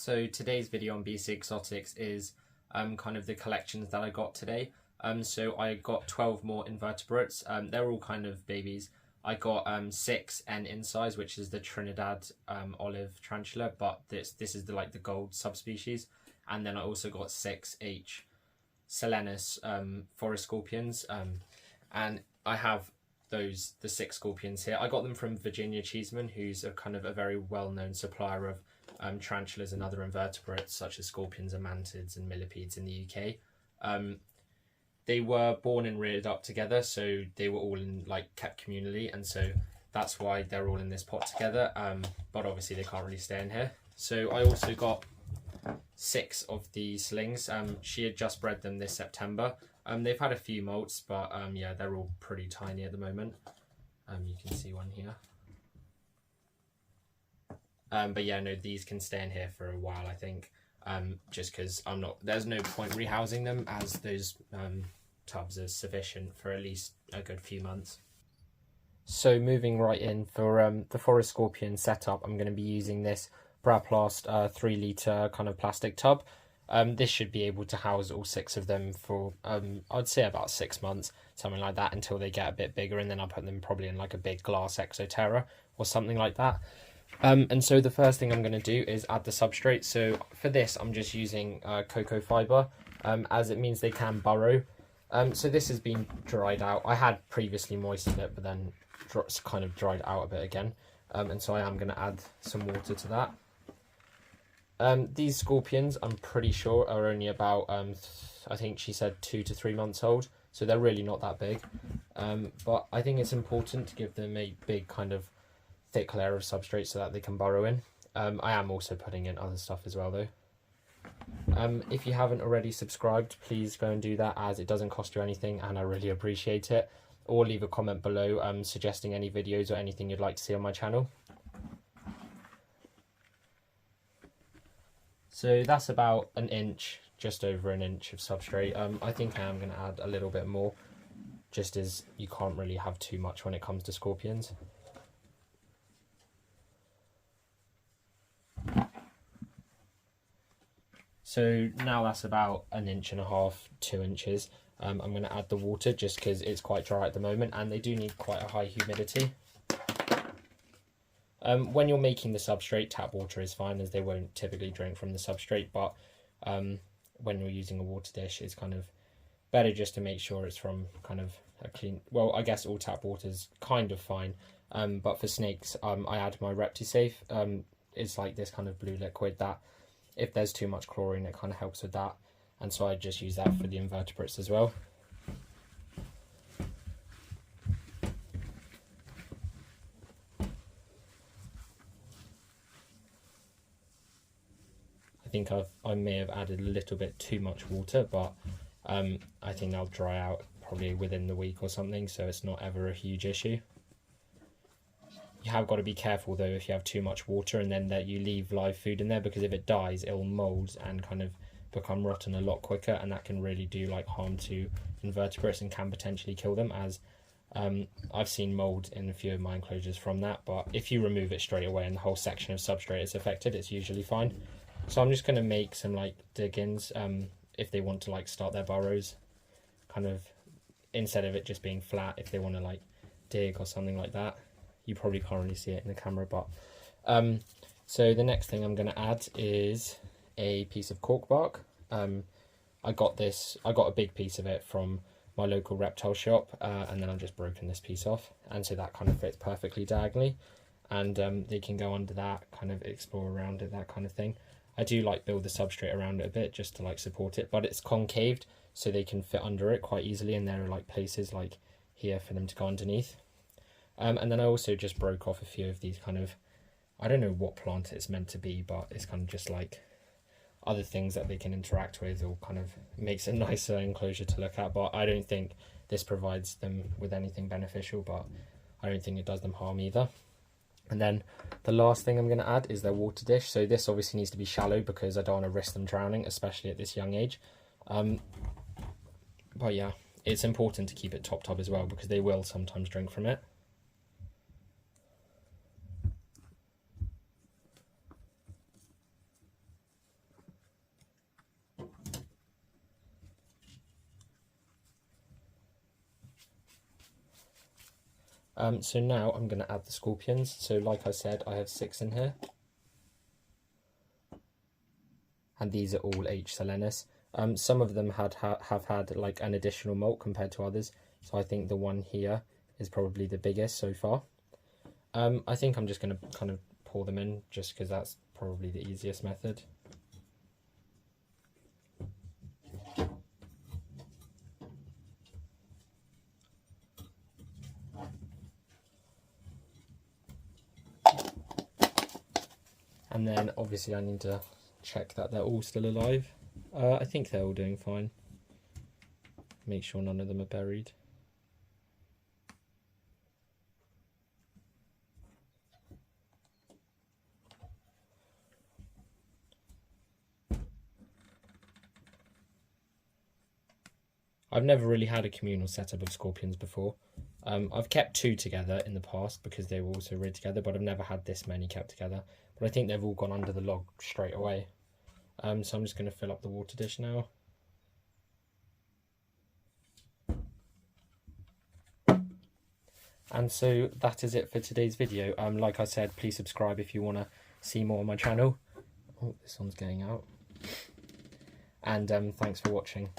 So today's video on BC Exotics is kind of the collections that I got today. So I got 12 more invertebrates. They're all kind of babies. I got 6 Incei, which is the Trinidad olive tarantula, but this is the the gold subspecies. And then I also got 6 Silenus forest scorpions. And I have the 6 scorpions here. I got them from Virginia Cheeseman, who's a kind of a very well-known supplier of tarantulas and other invertebrates such as scorpions and mantids and millipedes in the UK. They were born and reared up together, so they were all kept communally, and so that's why they're all in this pot together. But obviously they can't really stay in here. So I also got 6 of the slings. She had just bred them this September. They've had a few molts, but yeah, they're all pretty tiny at the moment. You can see one here. But yeah, no, these can stay in here for a while, I think, just because there's no point rehousing them, as those tubs are sufficient for at least a good few months. So moving right in for the forest scorpion setup, I'm going to be using this Braplast 3 litre kind of plastic tub. This should be able to house all 6 of them for I'd say about 6 months, something like that, until they get a bit bigger, and then I'll put them probably in like a big glass Exoterra or something like that. And so the first thing I'm going to do is add the substrate. So for this I'm just using cocoa fibre, as it means they can burrow. So this has been dried out. I had previously moistened it, but then kind of dried out a bit again, and so I am going to add some water to that. These scorpions, I'm pretty sure, are only about I think she said 2 to 3 months old, so they're really not that big, but I think it's important to give them a big kind of thick layer of substrate so that they can burrow in. I am also putting in other stuff as well though. If you haven't already subscribed, please go and do that, as it doesn't cost you anything and I really appreciate it. Or leave a comment below suggesting any videos or anything you'd like to see on my channel. So that's about an inch, just over an inch of substrate. I think I am going to add a little bit more, just as you can't really have too much when it comes to scorpions. So now that's about 1.5 inches, 2 inches. I'm going to add the water just because it's quite dry at the moment and they do need quite a high humidity. When you're making the substrate, tap water is fine, as they won't typically drink from the substrate, but when you're using a water dish, it's kind of better just to make sure it's from kind of a clean, well, I guess all tap water is kind of fine, but for snakes I add my ReptiSafe. It's like this kind of blue liquid that if there's too much chlorine, it kind of helps with that, and so I just use that for the invertebrates as well. I think I may have added a little bit too much water, but I think they'll dry out probably within the week or something, so it's not ever a huge issue. You have got to be careful though if you have too much water and then that you leave live food in there, because if it dies it'll mould and kind of become rotten a lot quicker, and that can really do harm to invertebrates and can potentially kill them, as I've seen mould in a few of my enclosures from that. But if you remove it straight away and the whole section of substrate is affected, it's usually fine. So I'm just going to make some dig-ins if they want to start their burrows, kind of instead of it just being flat, if they want to dig or something like that. You probably can't really see it in the camera, but so the next thing I'm going to add is a piece of cork bark. I got a big piece of it from my local reptile shop, and then I've just broken this piece off, and so that kind of fits perfectly diagonally, and they can go under that, kind of explore around it, that kind of thing. I do build the substrate around it a bit just to support it, but it's concaved so they can fit under it quite easily, and there are places here for them to go underneath. And then I also just broke off a few of these kind of, I don't know what plant it's meant to be, but it's kind of just other things that they can interact with, or kind of makes a nicer enclosure to look at. But I don't think this provides them with anything beneficial, but I don't think it does them harm either. And then the last thing I'm going to add is their water dish. So this obviously needs to be shallow because I don't want to risk them drowning, especially at this young age. But yeah, it's important to keep it top as well, because they will sometimes drink from it. So now I'm going to add the scorpions. So like I said, I have 6 in here. And these are all H. Silenus. Some of them have had like an additional molt compared to others. So I think the one here is probably the biggest so far. I think I'm just going to kind of pour them in just because that's probably the easiest method. And then obviously I need to check that they're all still alive. I think they're all doing fine. Make sure none of them are buried. I've never really had a communal setup of scorpions before. I've kept 2 together in the past because they were also reared together, but I've never had this many kept together. But I think they've all gone under the log straight away. So I'm just going to fill up the water dish now. And so that is it for today's video. Like I said, please subscribe if you want to see more on my channel. Oh, this one's getting out. And thanks for watching.